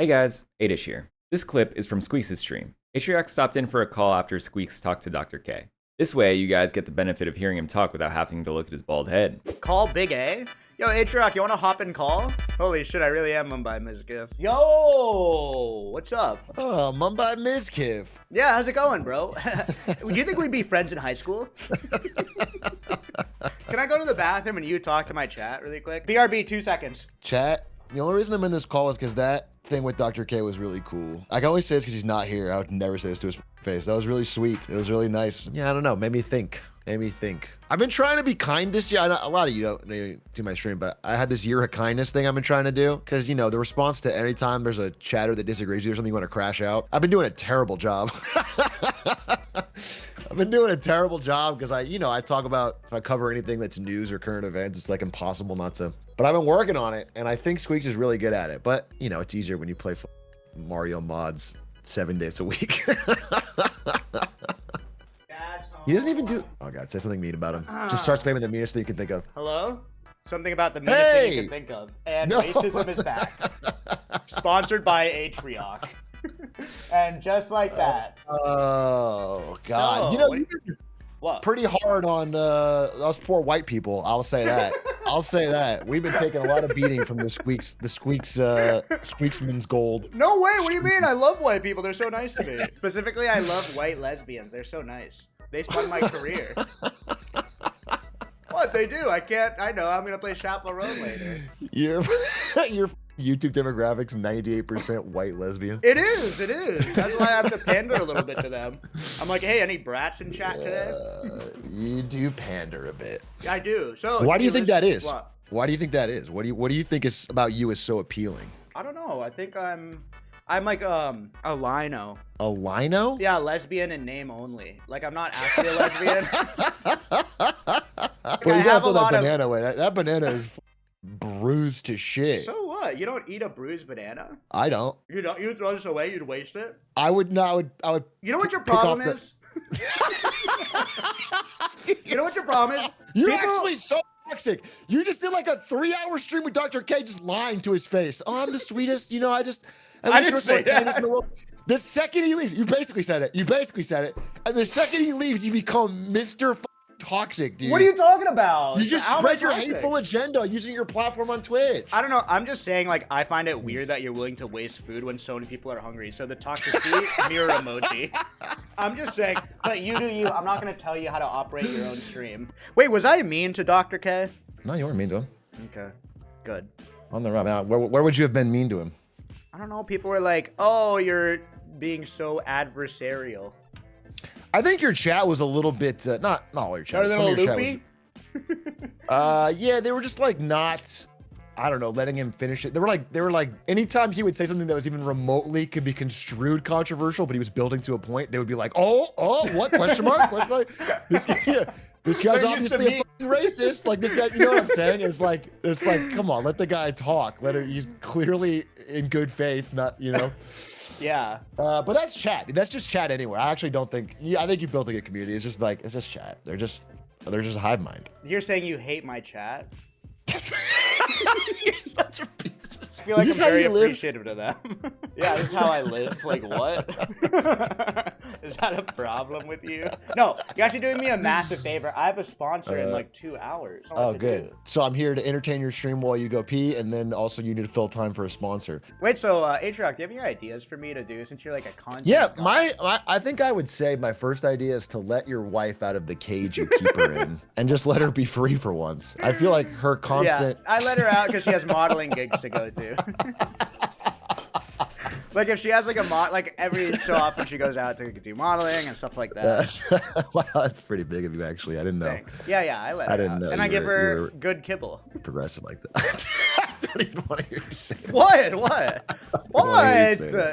Hey guys, Adish here. This clip is from Squeex' stream. Atrioc stopped in for a call after Squeex talked to Dr. K. This way, you guys get the benefit of hearing him talk without having to look at his bald head. Call Big A? Yo, Atrioc, you wanna hop and call? Holy shit, I really am Mumbai Mizkif. Yo, what's up? Oh, Mumbai Mizkif. Yeah, how's it going, bro? Do you think we'd be friends in high school? Can I go to the bathroom and you talk to my chat really quick? BRB, 2 seconds. Chat, the only reason I'm in this call is because that thing with Dr. K was really cool. I can only say this because he's not here. I would never say this to his face. That was really sweet. It was really nice. Yeah, I don't know. Made me think. I've been trying to be kind this year. I know a lot of you don't do my stream, but I had this year of kindness thing I've been trying to do. Because, you know, the response to any time there's a chatter that disagrees with you or something, you want to crash out. I've been doing a terrible job. I've been doing a terrible job because I talk about, if I cover anything that's news or current events, it's like impossible not to. But I've been working on it, and I think Squeex is really good at it. But, you know, it's easier when you play Mario mods 7 days a week. He doesn't even do. Oh god, say something mean about him. Just start spamming the meanest thing you can think of. Hello? Something about the meanest thing you can think of. And no. Racism is back. Sponsored by Atrioc. And just like that. Oh god. So, you're pretty hard on us poor white people. I'll say that. I'll say that. We've been taking a lot of beating from the Squeaksman's gold. No way. What do you mean? I love white people. They're so nice to me. Specifically, I love white lesbians. They're so nice. They spun my career. What they do? I know. I'm gonna play Chaperone later. Your YouTube demographics 98% white lesbian. It is. That's why I have to pander a little bit to them. I'm like, hey, any brats in chat today? You do pander a bit. I do. So why do you think that is? What? Why do you think that is? What do you think is about you is so appealing? I don't know. I think I'm like a lino. A lino? Yeah, lesbian in name only. Like I'm not actually a lesbian. Well, you gotta throw that banana away. That banana is bruised to shit. So what? You don't eat a bruised banana? I don't. You don't? You throw this away? You'd waste it? I would not. I would. You know what your problem is? You know what your problem is? You're actually so toxic. You just did like a 3-hour stream with Dr. K just lying to his face. Oh, I'm the sweetest. You know, I didn't say that. In the world. The second he leaves, you basically said it. And the second he leaves, you become Mr. Toxic, dude. What are you talking about? You just spread your hateful agenda using your platform on Twitch. I don't know. I'm just saying, like, I find it weird that you're willing to waste food when so many people are hungry. So the toxicity mirror emoji. I'm just saying, but you do you. I'm not going to tell you how to operate your own stream. Wait, was I mean to Dr. K? No, you weren't mean to him. Okay, good. On the run. Now, where would you have been mean to him? I don't know. People were like, oh, you're being so adversarial. I think your chat was a little bit not all your chat. Are they a little loopy? Yeah, they were just like not. I don't know, letting him finish it. They were like anytime he would say something that was even remotely could be construed controversial, but he was building to a point, they would be like, oh, what question mark? This guy's obviously a fucking racist. Like this guy, you know what I'm saying? It's like, come on, let the guy talk. He's clearly in good faith, not, you know. Yeah. But that's chat. That's just chat anyway. I actually don't think. I think you built a good community. It's just chat. They're just a hive mind. You're saying you hate my chat? You're such a piece of. I feel like I'm very appreciative to them. Yeah, this is how I live. Like what? Is that a problem with you? No, you're actually doing me a massive favor. I have a sponsor in like 2 hours. Oh, good. So I'm here to entertain your stream while you go pee, and then also you need to fill time for a sponsor. Wait, so Atrioc, do you have any ideas for me to do since you're like a content? Yeah, I think I would say my first idea is to let your wife out of the cage you keep her in, and just let her be free for once. I feel like her constant. Yeah, I let her out because she has modeling gigs to go to. Like if she has like like every so often she goes out to do modeling and stuff like that. Wow, that's pretty big of you actually. I didn't know. Thanks. Yeah, I let her out. And I give her good kibble. Progressive like that. I don't even want to hear you say that. What?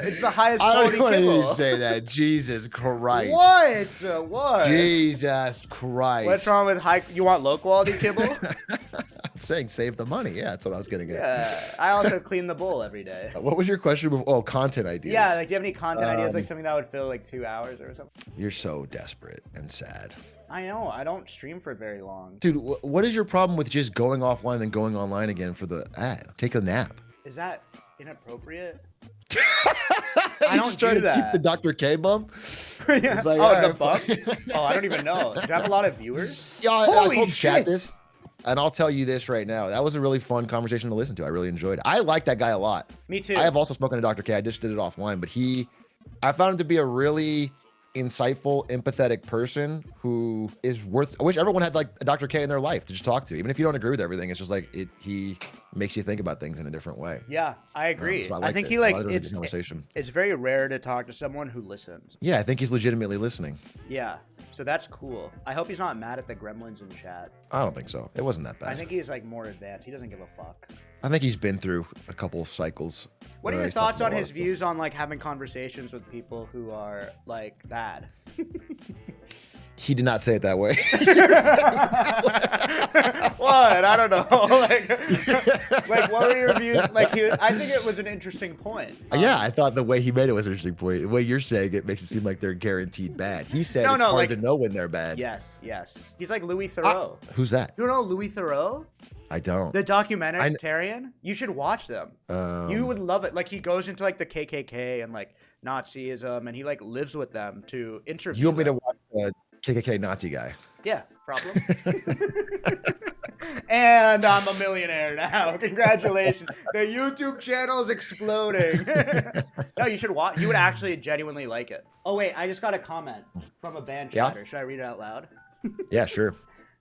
It's the highest quality kibble. I don't want to hear you say that. Jesus Christ. What? Jesus Christ. What's wrong with you want low quality kibble? I'm saying save the money. Yeah, that's what I was gonna get. Yeah, I also clean the bowl every day. What was your question before? Oh, content ideas. Yeah, like do you have any content ideas, like something that would fill like 2 hours or something? You're so desperate and sad. I know. I don't stream for very long. Dude, what is your problem with just going offline and then going online again for the ad? Take a nap. Is that inappropriate? I don't trying do to that. keep the Dr. K bump. Yeah. It's like, Oh, all the right, bump? fuck. Oh, I don't even know. Do you have a lot of viewers? Yeah, I Holy told chat shit. this, and I'll tell you this right now. That was a really fun conversation to listen to. I really enjoyed it. I like that guy a lot. Me too. I have also spoken to Dr. K. I just did it offline, but I found him to be a really insightful, empathetic person who is worth. I wish everyone had like a Dr. K in their life to just talk to. Even if you don't agree with everything, it's just like he makes you think about things in a different way. Yeah, I agree. So I think it. he like There was a good conversation. it's very rare to talk to someone who listens. Yeah, I think he's legitimately listening. Yeah, so that's cool. I hope he's not mad at the gremlins in chat. I don't think so. It wasn't that bad. I think he's like more advanced. He doesn't give a fuck. I think he's been through a couple of cycles. What are your He's talked thoughts about on a lot his of views on like having conversations with people who are like bad? He did not say it that way. What? I don't know. like what were your views? I think it was an interesting point. Yeah, I thought the way he made it was an interesting point. The way you're saying it makes it seem like they're guaranteed bad. He said it's hard to know when they're bad. Yes. He's like Louis Theroux. Who's that? You don't know Louis Theroux? I don't. The documentarian? You should watch them. You would love it. Like he goes into like the KKK and like Nazism, and he like lives with them to interview. You want me to them. watch the KKK Nazi guy? Yeah, problem. And I'm a millionaire now. Congratulations. The YouTube channel is exploding. No, you should watch. You would actually genuinely like it. Oh wait, I just got a comment from a band chatter. Should I read it out loud? Yeah, sure.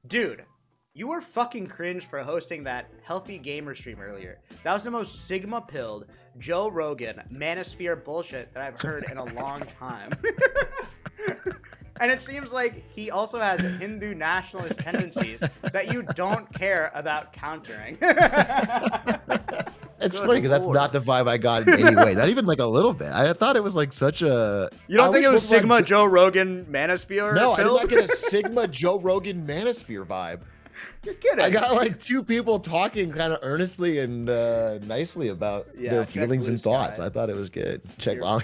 Dude, you were fucking cringe for hosting that healthy gamer stream earlier. That was the most sigma-pilled, Joe Rogan, manosphere bullshit that I've heard in a long time. And it seems like he also has Hindu nationalist tendencies that you don't care about countering. It's funny because that's not the vibe I got in any way. Not even like a little bit. I thought it was like such a. You don't think it was Sigma Joe Rogan manosphere? No, I did not get a Sigma Joe Rogan manosphere vibe. You're kidding. I got like two people talking kind of earnestly and nicely about their feelings and thoughts. I thought it was good. Check long.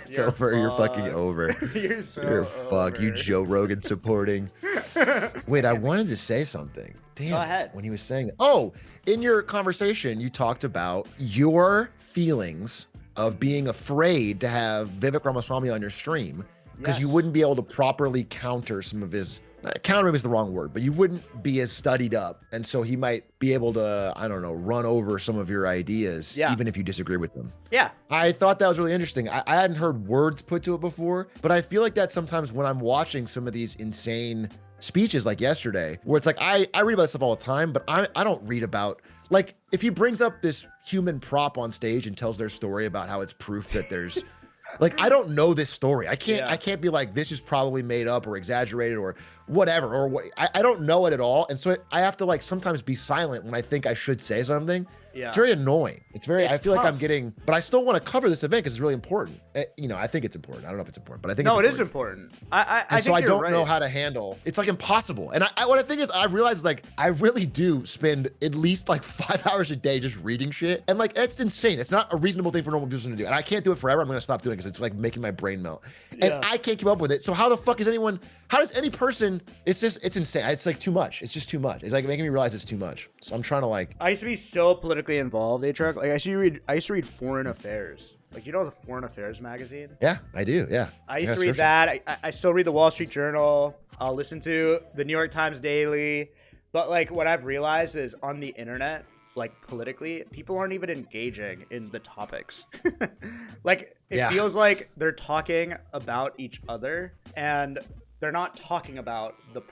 It's over. You're fucking over. You're fucked. You Joe Rogan supporting. Wait, I wanted to say something. Damn. Go ahead. When he was saying, in your conversation, you talked about your feelings of being afraid to have Vivek Ramaswamy on your stream because you wouldn't be able to properly counter some of his. Counter maybe is the wrong word, but you wouldn't be as studied up. And so he might be able to, I don't know, run over some of your ideas, even if you disagree with them. Yeah. I thought that was really interesting. I hadn't heard words put to it before, but I feel like that sometimes when I'm watching some of these insane speeches like yesterday, where it's like, I read about this stuff all the time, but I don't read about, like, if he brings up this human prop on stage and tells their story about how it's proof that there's like, I don't know this story. I can't be like, this is probably made up or exaggerated or whatever, or what. I don't know it at all. And so I have to like sometimes be silent when I think I should say something. Yeah. It's very annoying. I feel like I'm tough. getting, but I still want to cover this event because it's really important. I think it's important. I don't know if it's important, but I think it it's is important. I think so I you're don't right. know how to handle. It's like impossible. And what I think is I've realized like I really do spend at least like 5 hours a day just reading shit, and like it's insane. It's not a reasonable thing for normal people to do, and I can't do it forever. I'm gonna stop doing it because it's like making my brain melt, and I can't keep up with it. So how the fuck is anyone? How does any person? It's insane. It's like too much. It's just too much. It's like making me realize it's too much. So I'm trying to like. I used to be so politically involved, Atrioc. Like I used to read Foreign Affairs. Like, you know the Foreign Affairs magazine? Yeah, I do. Yeah. I used to read that. I still read the Wall Street Journal. I'll listen to the New York Times Daily. But like what I've realized is on the internet, like politically, people aren't even engaging in the topics. Like it feels like they're talking about each other and they're not talking about the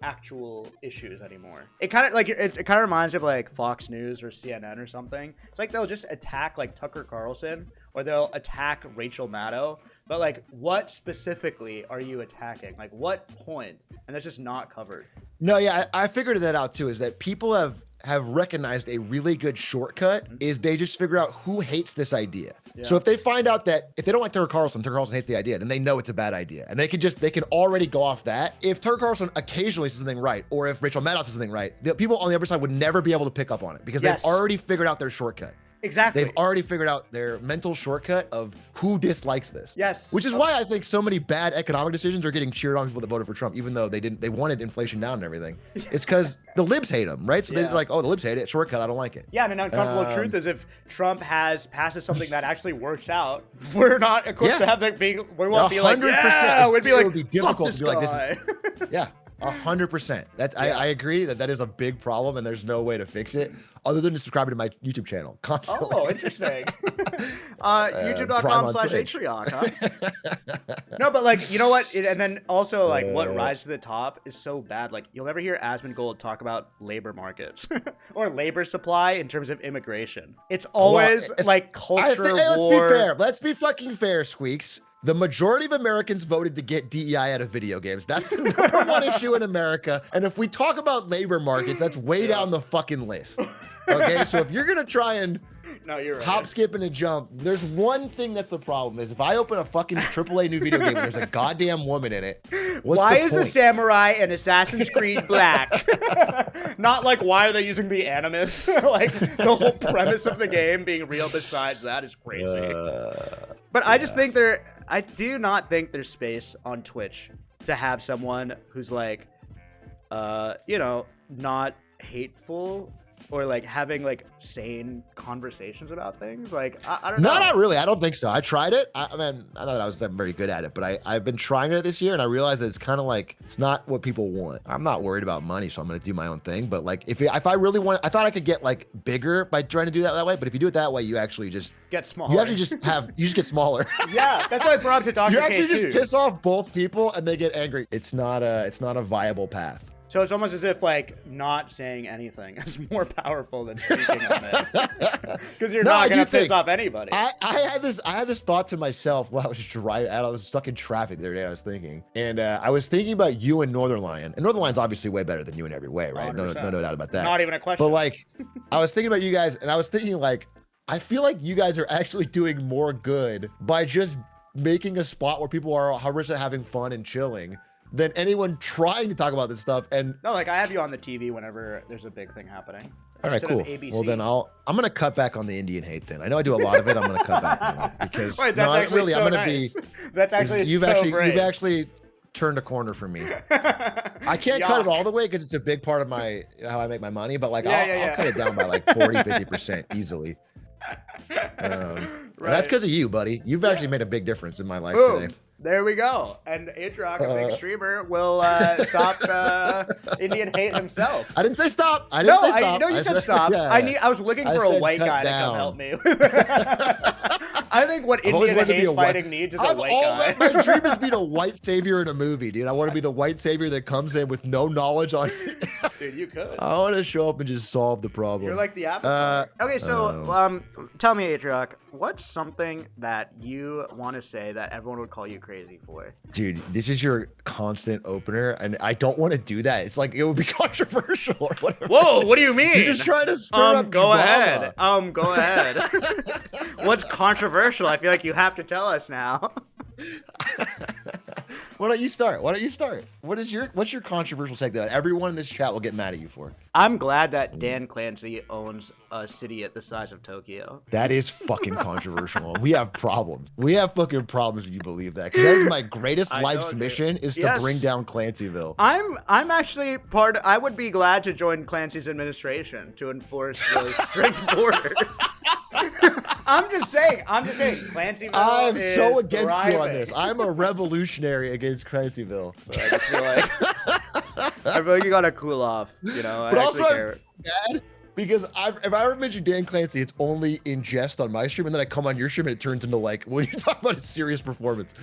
actual issues anymore. It kind of like it kind of reminds me of like Fox News or CNN or something. It's like they'll just attack like Tucker Carlson or they'll attack Rachel Maddow, but like what specifically are you attacking? Like what point? And that's just not covered. No, yeah, I figured that out too. Is that people have recognized a really good shortcut is they just figure out who hates this idea. Yeah. So if they find out that if they don't like Tucker Carlson hates the idea, then they know it's a bad idea. And they can already go off that. If Tucker Carlson occasionally says something right, or if Rachel Maddow says something right, the people on the other side would never be able to pick up on it because they've already figured out their shortcut. Exactly. They've already figured out their mental shortcut of who dislikes this. Yes. Which is why I think so many bad economic decisions are getting cheered on people that voted for Trump, even though they wanted inflation down and everything. It's because the libs hate him, right? So they're like, oh, the libs hate it. Shortcut, I don't like it. Yeah, and an uncomfortable truth is if Trump passes something that actually works out, we're not equipped to have that being. We won't be like, yeah, we'd be like, it would be difficult to be like this. Yeah. 100%. That's I agree that is a big problem, and there's no way to fix it other than subscribing to my YouTube channel constantly. Oh, interesting. YouTube.com/Atrioc, huh? No, but like, you know what? And then also like what rise to the top is so bad. Like you'll never hear Asmongold talk about labor markets or labor supply in terms of immigration. It's always like culture war. Let's be fucking fair, Squeex. The majority of Americans voted to get DEI out of video games. That's the number one issue in America. And if we talk about labor markets, that's way down the fucking list. Okay, so if you're gonna try and hop, skip, and a jump, there's one thing that's the problem is if I open a fucking AAA new video game and there's a goddamn woman in it, why is a samurai in Assassin's Creed black? Not like why are they using the animus? Like the whole premise of the game being real besides that is crazy. But I just think I do not think there's space on Twitch to have someone who's like, you know, not hateful or like having like sane conversations about things. Like, I don't know. No, not really. I don't think so. I tried it. I mean, I thought I was very good at it, but I've been trying it this year and I realized that it's kind of like, it's not what people want. I'm not worried about money, so I'm going to do my own thing. But like, if I really want, I thought I could get like bigger by trying to do that way. But if you do it that way, you actually just get smaller. You actually just get smaller. Yeah, that's why I brought up to Dr. K too. You actually just piss off both people and they get angry. It's not a viable path. So it's almost as if like not saying anything is more powerful than speaking on it, because you're not gonna piss off anybody. I had this thought to myself while I was driving. I was stuck in traffic the other day. I was thinking, and I was thinking about you and Northern Lion. And Northern Lion's obviously way better than you in every way, right? No doubt about that. Not even a question. But like, I was thinking about you guys, and I was thinking like, I feel like you guys are actually doing more good by just making a spot where people are 100% having fun and chilling than anyone trying to talk about this stuff. And no, like I have you on the TV whenever there's a big thing happening. All right, cool. Well, then I'm gonna cut back on the Indian hate. Then I know I do a lot of it. I'm gonna cut back on it because wait, that's actually really, I'm gonna nice. That's actually you've actually turned a corner for me. I can't cut it all the way because it's a big part of how I make my money. But like I'll cut it down by like 40-50% easily. That's because of you, buddy. You've actually made a big difference in my life today. There we go. And Atrioc, a big streamer, will stop Indian hate himself. I didn't say stop. I didn't say stop. No, you said stop. Yeah. I was looking for a white guy to come help me. I think what Indian hate fighting needs is a white guy. My dream is being a white savior in a movie, dude. I want to be the white savior that comes in with no knowledge on. Dude, you could. I want to show up and just solve the problem. You're like the Avatar. Okay, so tell me, Atrioc, what's something that you want to say that everyone would call you crazy for? Dude, this is your constant opener, and I don't want to do that. It's like it would be controversial or whatever. Whoa, what do you mean? You're just trying to stir up go drama. ahead. Go ahead. What's controversial? I feel like you have to tell us now. Why don't you start? What's your controversial take that everyone in this chat will get mad at you for? I'm glad that Dan Clancy owns a city at the size of Tokyo. That is fucking controversial. We have problems. We have fucking problems if you believe that. Because that is my greatest life's mission is to bring down Clancyville. I'm actually I would be glad to join Clancy's administration to enforce those strict borders. I'm just saying, Clancyville I'm is so against thriving. you on this. I'm a revolutionary against Clancyville. So I just feel like you gotta cool off, you know. But also, I'm bad because if I ever mention Dan Clancy, it's only in jest on my stream, and then I come on your stream and it turns into like, when you talk about a serious performance,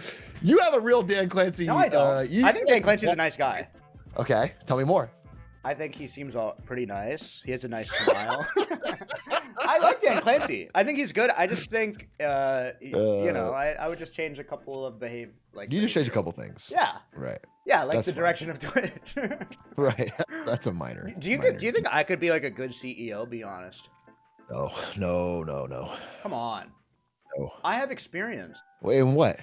you have a real Dan Clancy. No, I don't. I think Dan Clancy's a nice guy. Okay, tell me more. I think he seems pretty nice. He has a nice smile. I like Dan Clancy. I think he's good. I just think, you know, I would just change a couple of You just change a couple things. Yeah. Right. Yeah, like the direction of Twitch. Right. That's a minor. Do you think I could be like a good CEO? Be honest. No. Come on. No. I have experience. Wait, in what?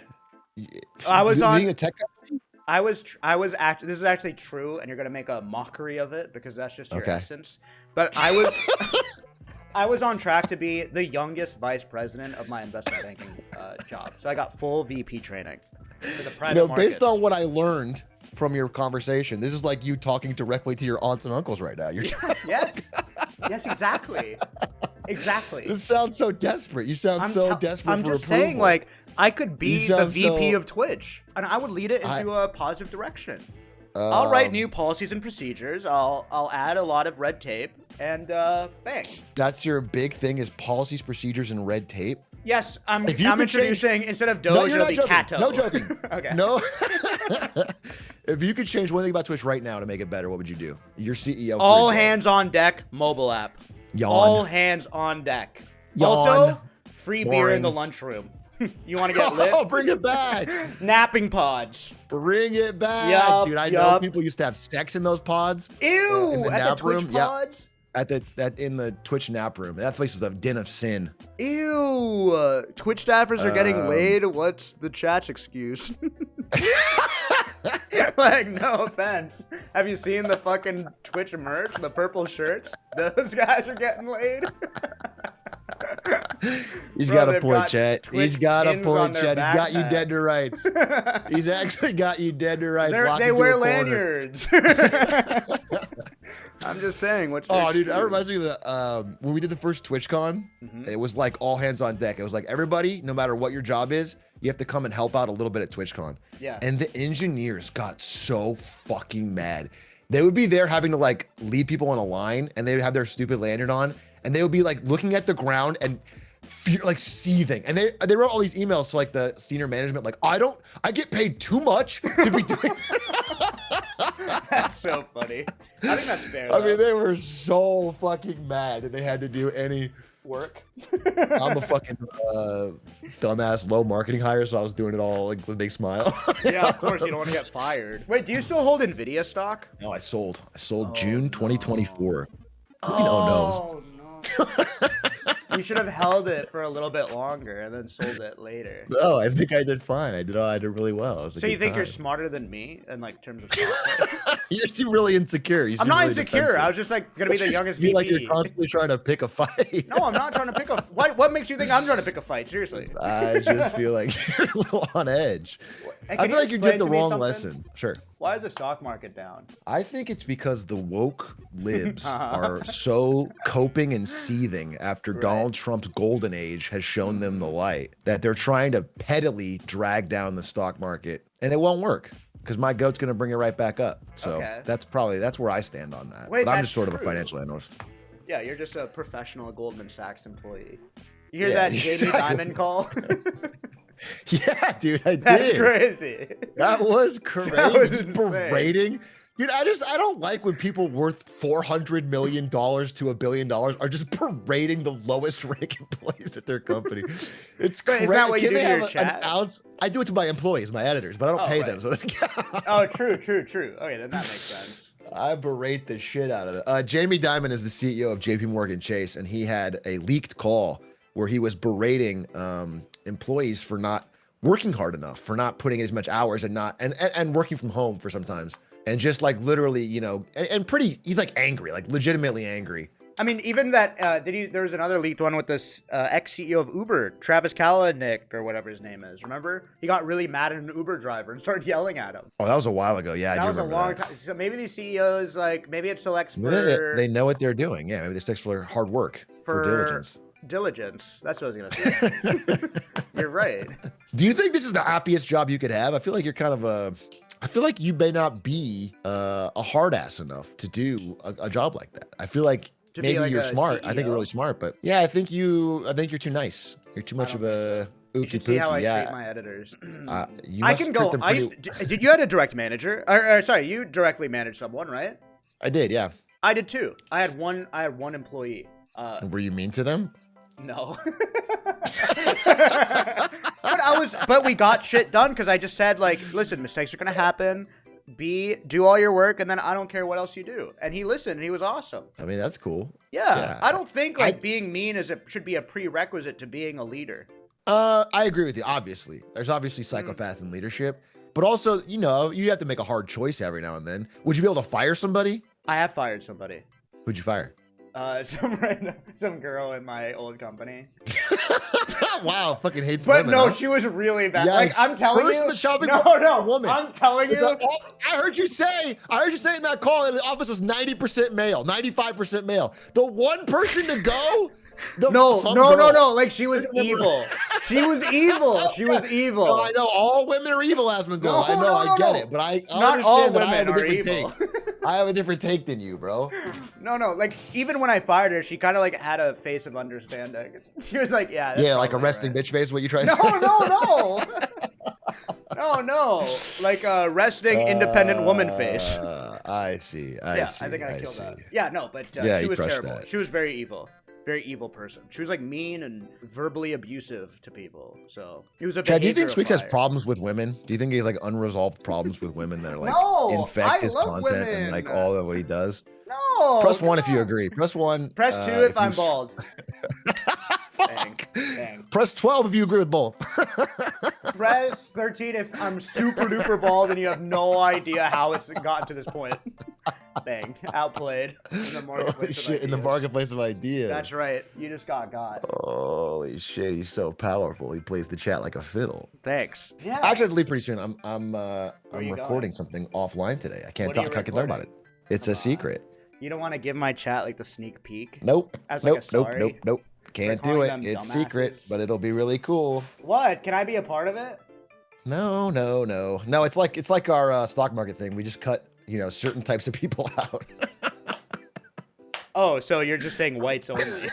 I was being a tech company? This is actually true, and you're gonna make a mockery of it because that's just your essence. But I I was on track to be the youngest vice president of my investment banking job. So I got full VP training for the private markets. Based on what I learned from your conversation, this is like you talking directly to your aunts and uncles right now. Yes, exactly. Exactly. This sounds so desperate. You sound so desperate I'm for just approval. saying, like, I could be the VP so- of Twitch, and I would lead it into a positive direction. I'll write new policies and procedures. I'll add a lot of red tape, and bang. That's your big thing is policies, procedures, and red tape. Yes, I'm If you could introducing instead of No, Doge, you're it'll not be joking. Cato. No joking. Okay. No. If you could change one thing about Twitch right now to make it better, what would you do? You're CEO. All hands on deck mobile app. Yawn. All hands on deck. Yawn. Also, free beer in Boring. the lunchroom. You want to get lit? Oh, bring it back. Napping pods. Bring it back. Yup, Dude, I know yup. people used to have sex in those pods. Ew! in the At the nap Twitch room? Yeah. pods? In the Twitch nap room. That place is a den of sin. Ew! Twitch staffers are getting laid. What's the chat's excuse? Like, no offense. Have you seen the fucking Twitch merch? The purple shirts? Those guys are getting laid. He's Bro, got a they've point, got chat. Twitch He's got a pins on point, their chat. He's got you backpack. dead to rights. He's actually got you dead to rights. locked They into wear a corner. lanyards. I'm just saying. What's Oh, dude, that reminds me of the, when we did the first TwitchCon, Mm-hmm. it was like all hands on deck. It was like everybody, no matter what your job is, you have to come and help out a little bit at TwitchCon. Yeah. And the engineers got so fucking mad. They would be there having to like lead people on a line, and they would have their stupid lanyard on, and they would be like looking at the ground and like seething. And they wrote all these emails to like the senior management, like, I get paid too much to be doing. That's so funny. I think that's fair. I though. mean, they were so fucking mad that they had to do any work. I'm a fucking dumbass low marketing hire, so I was doing it all like with a big smile. Yeah, of course you don't want to get fired. Wait, do you still hold Nvidia stock? No, I sold Oh, June 2024. Oh no. You should have held it for a little bit longer and then sold it later. No, I think I did fine. I did really well. It was a So you good think you're time. smarter than me in like terms of stock? You seem really insecure. You I'm seem not really insecure. defensive. I was just like gonna be the youngest You feel VP. like you're constantly trying to pick a fight. No, I'm not trying to pick a. What makes you think I'm trying to pick a fight? Seriously. I just feel like you're a little on edge. Hey, I can feel like you're explain getting the to me wrong something? lesson. Sure. Why is the stock market down? I think it's because the woke libs Uh-huh. are so coping and seething after Right. Donald Trump's golden age has shown them the light that they're trying to pettily drag down the stock market, and it won't work because my goat's going to bring it right back up. So Okay. that's where I stand on that. Wait, but I'm that's just sort of a true. financial analyst. Yeah, you're just a professional Goldman Sachs employee. You hear Yeah, that Jamie exactly. Dimon call? Yeah, dude, I That's did. crazy. That was crazy. That was Just insane. berating. Dude, I don't like when people worth $400 million to $1 billion are just parading the lowest rank employees at their company. It's Wait, crazy. is that what you Can do they to have your an chat? ounce? I do it to my employees, my editors, but I don't Oh, pay right. them. So it's Oh, true. Okay, then that makes sense. I berate the shit out of it. Jamie Dimon is the CEO of JP Morgan Chase, and he had a leaked call where he was berating employees for not working hard enough, for not putting in as much hours and working from home for sometimes. And just like literally, he's like angry, like legitimately angry. I mean, even that, there was another leaked one with this ex-CEO of Uber, Travis Kalanick, or whatever his name is. Remember? He got really mad at an Uber driver and started yelling at him. Oh, that was a while ago. Yeah, I That do was a remember long that. time. So maybe these CEOs, like, maybe it selects for... They know what they're doing. Yeah, maybe this takes for hard work, for diligence. Diligence. That's what I was going to say. You're right. Do you think this is the happiest job you could have? I feel like you're kind of I feel like you may not be a hard ass enough to do a job like that. I feel like To be maybe like you're a smart. I think CEO? you're really smart, but yeah, I think you're too nice. You're too much of don't a You ookie should see how I pookie. Yeah, treat my editors. you I must can treat go. them I pretty- did you had a direct manager? Or, sorry, you directly managed someone, right? I did, yeah. I did too. I had one employee. Were you mean to them? No. But we got shit done because I just said, like, listen, mistakes are gonna happen. Do all your work, and then I don't care what else you do. And he listened, and he was awesome. I mean, that's cool. Yeah, I don't think like I- being mean should be a prerequisite to being a leader. I agree with you. Obviously, there's obviously psychopaths in leadership, but also, you have to make a hard choice every now and then. Would you be able to fire somebody? I have fired somebody. Who'd you fire? some girl in my old company. Wow, fucking hates But women. no, huh? she was really bad. Yikes. Like I'm telling First you, in the shopping no, cart, no, woman. I'm telling It's you. I heard you say in that call that the office was 90% male, 95% male. The one person to go. No. Like she was Remember- evil. She was evil. She was evil. No, I know all women are evil, Asmongold. No, I know, no, I get no. it, but I Not all understand that I have women a are different evil. take. I have a different take than you, bro. No. Like even when I fired her, she kind of like had a face of understanding. She was like, yeah. That's Yeah, like a probably resting right. bitch face. What you trying No, to say? no. Like a resting independent woman face. I see. I think I killed that. Yeah, no, but Yeah, she you was crushed terrible. that. She was very evil. Very evil person. She was like mean and verbally abusive to people. So it was a Chad, do you think behavior Squeex has fire. problems with women? Do you think he has like unresolved problems with women that are like No, infect I his love content and like women. all of what he does? No. Press 1 if you God. agree. Press 1. Press 2 if I'm you- bald. Dang. Press 12 if you agree with both. Press 13 if I'm super duper bald and you have no idea how it's gotten to this point. Bang. Outplayed in the marketplace Holy of shit, in the ideas. marketplace of ideas. That's right. You just got. Holy shit, he's so powerful. He plays the chat like a fiddle. Thanks. Yeah. Actually, I have to leave pretty soon. I'm you recording going? something offline today. I can't What are you talk. I can learn about it. recording? It's Come a on. secret. You don't want to give my chat like the sneak peek? Nope. As like a Nope. sorry? Nope. Can't do calling it. them It's secret, dumbasses? but it'll be really cool. What? Can I be a part of it? No. No, it's like our stock market thing. We just cut, certain types of people out. Oh, so you're just saying whites only.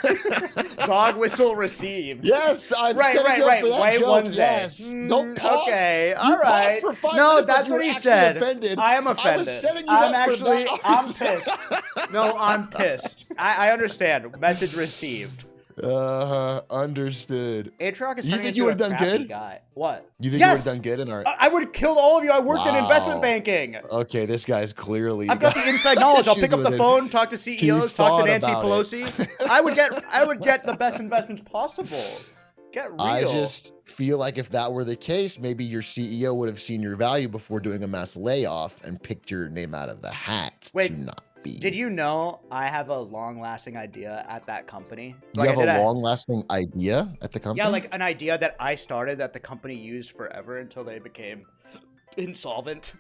Dog whistle received. Yes, I'm Right. setting you up for that White joke, ones. yes. Don't pause. Okay, You all right. paused for 5 No, minutes like that's you what were he actually said. offended. I am I was offended. setting you I'm up for actually, that. I'm pissed. No, I'm pissed. I understand. Message received. Understood. Atrioc is You turning think into you a would've done crappy good? guy. What? You think Yes! you would have done good in our? I would kill all of you. I worked in investment Wow. banking. Okay, this guy's clearly. I've got the inside knowledge. I'll pick up the Issues with phone, talk to CEOs, He's talk to thought Nancy about Pelosi. I would get the best investments possible. Get real. I just feel like if that were the case, maybe your CEO would have seen your value before doing a mass layoff and picked your name out of the hat Wait, to not be. Did you know I have a long-lasting idea at that company? You have a long-lasting idea at the company? Yeah, like an idea that I started that the company used forever until they became insolvent.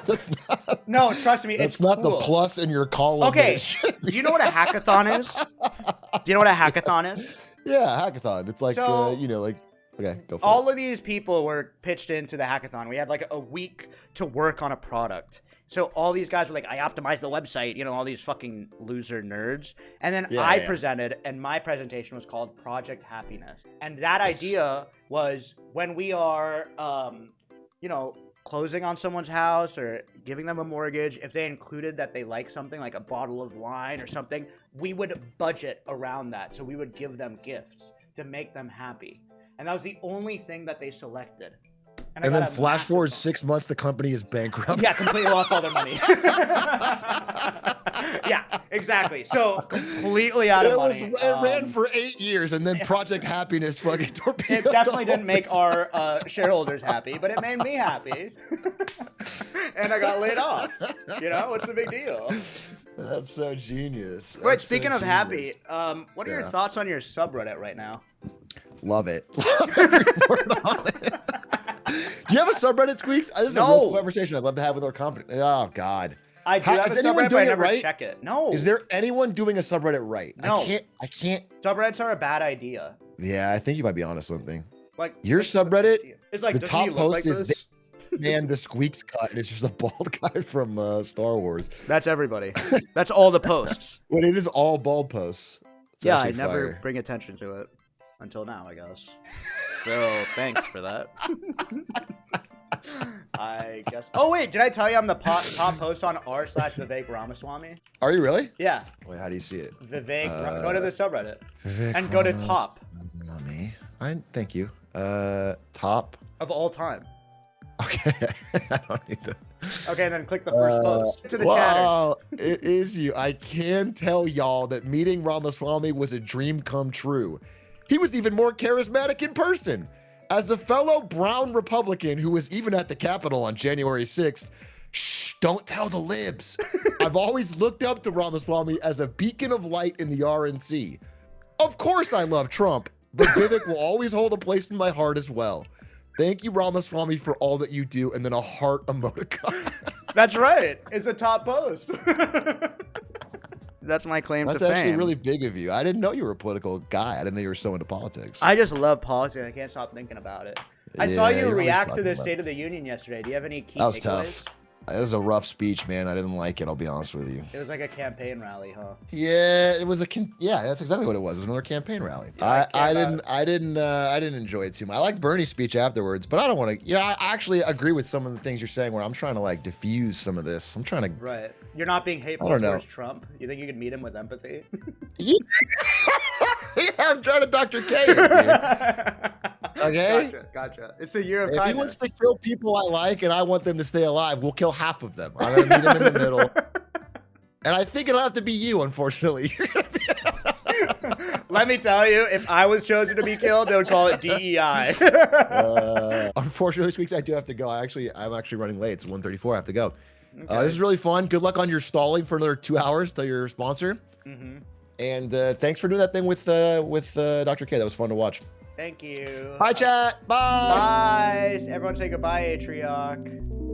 That's not. No, trust me, That's it's not cool. the plus in your column. Okay, that do you know what a hackathon is? Do you know what a hackathon is? Yeah, hackathon. It's like, So- okay, go for All it. of these people were pitched into the hackathon. We had like a week to work on a product. So all these guys were like, I optimized the website, all these fucking loser nerds. And then Yeah, I yeah. presented, and my presentation was called Project Happiness. And that idea was when we are, closing on someone's house or giving them a mortgage, if they included that they like something like a bottle of wine or something, we would budget around that. So we would give them gifts to make them happy. And that was the only thing that they selected. I And got then a flash massive forward bonus. 6 months, the company is bankrupt. Yeah, completely lost all their money. Yeah, exactly. So completely out of money. It ran for 8 years, and then Project Happiness fucking torpedoed. It definitely the didn't make whole our shareholders happy, but it made me happy. And I got laid off. What's the big deal? That's so genius. Wait, That's so speaking of genius. happy, what are your Yeah. thoughts on your subreddit right now? Love it. Love every word on it. Do you have a subreddit, Squeex? This is a No. real conversation I'd love to have with our company. Oh, God. I do have Is a anyone subreddit, but doing I it never right? check it. No. Is there anyone doing a subreddit right? No. I can't. Subreddits are a bad idea. Yeah, I think you might be onto something. Like Your what's the subreddit, idea? It's like the doesn't top he look post like is this? Man, the Squeex cut, and it's just a bald guy from Star Wars. That's everybody. That's all the posts. But it is all bald posts. It's Yeah, I actually never fire. bring attention to it until now, I guess. So thanks for that. I guess. Oh wait, did I tell you I'm the top post on r/Vivek Ramaswamy? Are you really? Yeah, Wait, how do you see it? Vivek. Go to the subreddit Vivek and go to top Ramaswamy. Thank you. Top. of all time. Okay. I don't need that. Okay, and then click the first post to the chatters. Wow, it is you. I can tell y'all that meeting Ramaswamy was a dream come true. He was even more charismatic in person. As a fellow brown Republican who was even at the Capitol on January 6th, Shh, don't tell the libs. I've always looked up to Ramaswamy as a beacon of light in the RNC. Of course I love Trump, but Vivek will always hold a place in my heart as well. Thank you, Ramaswamy, for all that you do, and then a heart emoticon. That's right. It's a top post. That's my claim to fame. That's actually really big of you. I didn't know you were a political guy. I didn't know you were so into politics. I just love politics. I can't stop thinking about it. I saw Yeah, you you're always react to talking the about State of the Union yesterday. Do you have any key That was takeaways? tough. It was a rough speech, man. I didn't like it. I'll be honest with you. It was like a campaign rally, huh? Yeah, it was yeah, that's exactly what it was. It was another campaign rally. Yeah, I didn't enjoy it too much. I liked Bernie's speech afterwards, but I don't want to. You know, I actually agree with some of the things you're saying. Where I'm trying to like diffuse some of this. I'm trying to. Right. You're not being hateful towards Trump. You think you could meet him with empathy? Yeah, I'm trying to Dr. K. It, dude. Okay. Gotcha. It's a year of If he kindness. wants to kill people I like and I want them to stay alive, we'll kill half of them. I'm gonna meet him in the middle. And I think it'll have to be you, unfortunately. Let me tell you, if I was chosen to be killed, they would call it DEI. Unfortunately, Squeex, I do have to go. I'm actually running late. It's 1:34. I have to go. Okay. This is really fun. Good luck on your stalling for another 2 hours to your sponsor. Mm-hmm. And thanks for doing that thing with Dr. K. That was fun to watch. Thank you. Bye, chat. Bye. Bye. Everyone say goodbye, Atrioc.